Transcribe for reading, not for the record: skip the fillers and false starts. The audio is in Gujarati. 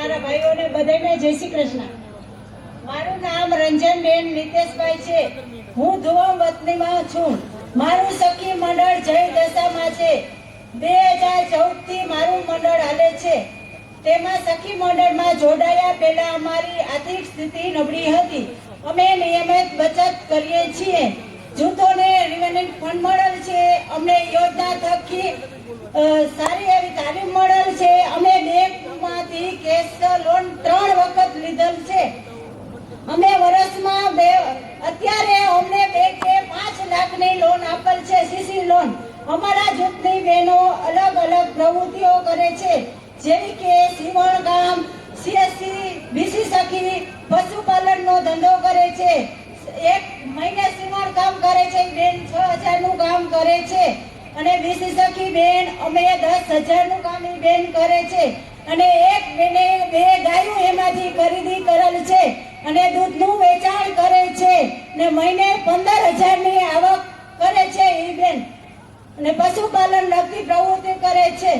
મારા ભાઈઓને બધાને જય શ્રી કૃષ્ણ। મારું નામ રંજનબેન નીતેશભાઈ છે। હું ધુવમ વતનીમાં છું। મારું સખી મંડળ જય દશામાં છે। 2014 થી મારું મંડળ હાલે છે। તેમાં સખી મંડળમાં જોડાયા પહેલા અમારી આર્થિક સ્થિતિ નબળી હતી। અમે નિયમિત બચત કરીએ છીએ। જૂથોને રિવેન્યુ ફંડ મળેલ છે। અમને યોજના થકી સારી એવી તાલીમ મળેલ છે। અમે બેંકમાંથી કેશ લોન 3 વખત લીધેલ છે। અમે વર્ષમાં અત્યારે અમને બેંકે 5 લાખની લોન આપેલ છે, સીસી લોન। અમારા જૂથની બહેનો અલગ અલગ પ્રવૃત્તિઓ કરે છે, જેવી કે સીવણ કામ, સીએસસી, બીસી સખી, પશુપાલનનો ધંધો કરે છે। એક મહિને સીવણ કામ કરે છે બેન 6000 નું કામ કરે છે, અને બીસી સખી બેન અમે 10,000 નું કામ બેન કરે છે, અને એક બેને 2 ગાયો એમાંથી ખરીદી કરેલ છે અને દૂધનું વેચાણ કરે છે ને મહિને 15,000 ની આવક કરે છે એ બેન, અને પશુપાલન લગતી પ્રવૃત્તિ કરે છે।